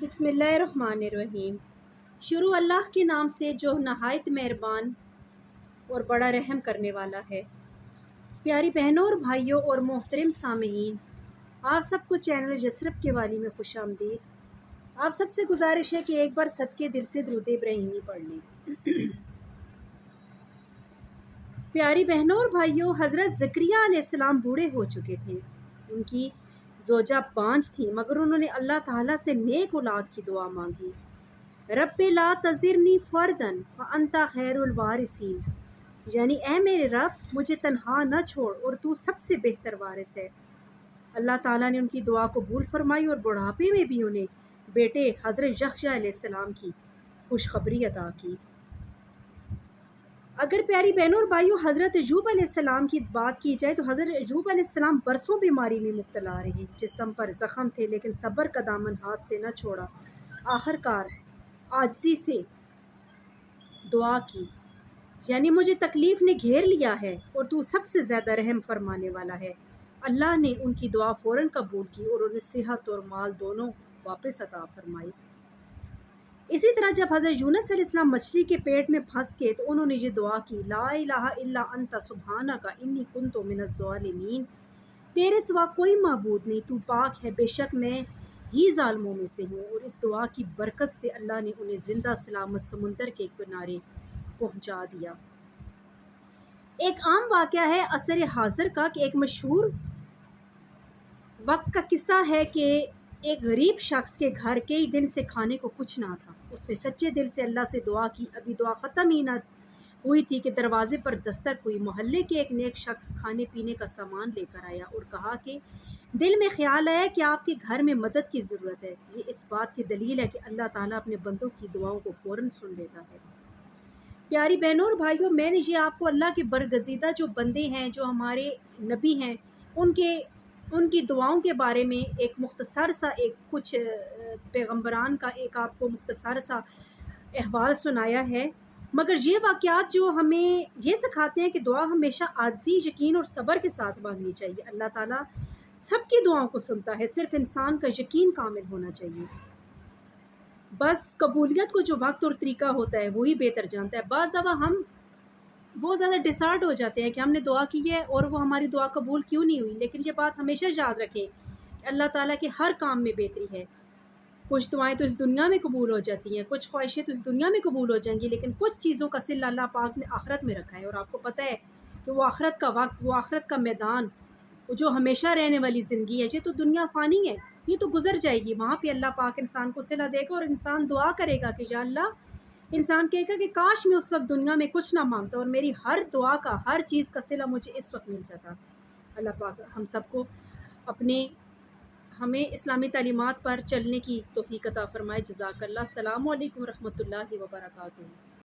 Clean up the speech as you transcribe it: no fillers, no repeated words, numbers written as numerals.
بسم اللہ الرحمن الرحیم۔ شروع اللہ کے نام سے جو نہایت مہربان اور بڑا رحم کرنے والا ہے۔ پیاری بہنوں اور بھائیوں اور محترم سامعین، آپ سب کو چینل یسرب کے والی میں خوش آمدید۔ آپ سب سے گزارش ہے کہ ایک بار صدقے دل سے درود ابراہیمی پڑھ لیں۔ پیاری بہنوں اور بھائیوں، حضرت زکریا علیہ السلام بوڑھے ہو چکے تھے۔ ان کی زوجہ بانجھ تھی، مگر انہوں نے اللہ تعالیٰ سے نیک اولاد کی دعا مانگی۔ رب لا تذرنی فردن وانت خیر الوارثین، یعنی اے میرے رب مجھے تنہا نہ چھوڑ اور تو سب سے بہتر وارث ہے۔ اللہ تعالیٰ نے ان کی دعا قبول فرمائی اور بڑھاپے میں بھی انہیں بیٹے حضرت یحییٰ علیہ السلام کی خوشخبری عطا کی۔ اگر پیاری بہنوں اور بھائیوں حضرت ایوب علیہ السلام کی بات کی جائے تو حضرت ایوب علیہ السلام برسوں بیماری میں مبتلا رہے، جسم پر زخم تھے لیکن صبر کا دامن ہاتھ سے نہ چھوڑا۔ آخر کار عاجزی سے دعا کی، یعنی مجھے تکلیف نے گھیر لیا ہے اور تو سب سے زیادہ رحم فرمانے والا ہے۔ اللہ نے ان کی دعا فوراً قبول کی اور انہیں صحت اور مال دونوں واپس عطا فرمائی۔ اسی طرح جب حضرت یونس علیہ السلام مچھلی کے پیٹ میں پھنس گئے تو انہوں نے یہ دعا کی، لا الہ الا انت سبحانک انی کنت من الظالمین، تیرے سوا کوئی معبود نہیں، تو پاک ہے، بے شک میں ہی ظالموں میں سے ہوں۔ اور اس دعا کی برکت سے اللہ نے انہیں زندہ سلامت سمندر کے کنارے پہنچا دیا۔ ایک عام واقعہ ہے عصر حاضر کا کہ ایک مشہور وقت کا قصہ ہے کہ ایک غریب شخص کے گھر کئی دن سے کھانے کو کچھ نہ تھا۔ اس نے سچے دل سے اللہ سے دعا کی، ابھی دعا ختم ہی نہ ہوئی تھی کہ دروازے پر دستک ہوئی۔ محلے کے ایک نیک شخص کھانے پینے کا سامان لے کر آیا اور کہا کہ دل میں خیال آیا کہ آپ کے گھر میں مدد کی ضرورت ہے۔ یہ اس بات کی دلیل ہے کہ اللہ تعالیٰ اپنے بندوں کی دعاؤں کو فوراً سن لیتا ہے۔ پیاری بہنوں اور بھائیوں، میں نے یہ آپ کو اللہ کے برگزیدہ جو بندے ہیں، جو ہمارے نبی ہیں، ان کی دعاؤں کے بارے میں ایک مختصر سا کچھ پیغمبران کا ایک آپ کو مختصر سا احوال سنایا ہے، مگر یہ واقعات جو ہمیں یہ سکھاتے ہیں کہ دعا ہمیشہ عاجزی، یقین اور صبر کے ساتھ مانگنی چاہیے۔ اللہ تعالیٰ سب کی دعاؤں کو سنتا ہے، صرف انسان کا یقین کامل ہونا چاہیے۔ بس قبولیت کو جو وقت اور طریقہ ہوتا ہے وہی بہتر جانتا ہے۔ بعض دفعہ ہم بہت زیادہ ڈسارٹ ہو جاتے ہیں کہ ہم نے دعا کی ہے اور وہ ہماری دعا قبول کیوں نہیں ہوئی، لیکن یہ بات ہمیشہ یاد رکھیں کہ اللہ تعالیٰ کے ہر کام میں بہتری ہے۔ کچھ دعائیں تو اس دنیا میں قبول ہو جاتی ہیں، کچھ خواہشیں تو اس دنیا میں قبول ہو جائیں گی، لیکن کچھ چیزوں کا صلہ اللہ پاک نے آخرت میں رکھا ہے، اور آپ کو پتہ ہے کہ وہ آخرت کا وقت، وہ آخرت کا میدان، وہ جو ہمیشہ رہنے والی زندگی ہے، یہ تو دنیا فانی ہے، یہ تو گزر جائے گی۔ وہاں پہ اللہ پاک انسان کو صلہ دے گا اور انسان دعا کرے گا کہ یا اللہ، انسان کہے گا کہ کاش میں اس وقت دنیا میں کچھ نہ مانگتا اور میری ہر دعا کا، ہر چیز کا صلہ مجھے اس وقت مل جاتا۔ اللہ پاک ہم سب کو ہمیں اسلامی تعلیمات پر چلنے کی توفیق عطا فرمائے۔ جزاک اللہ۔ السلام علیکم ورحمۃ اللہ وبرکاتہ۔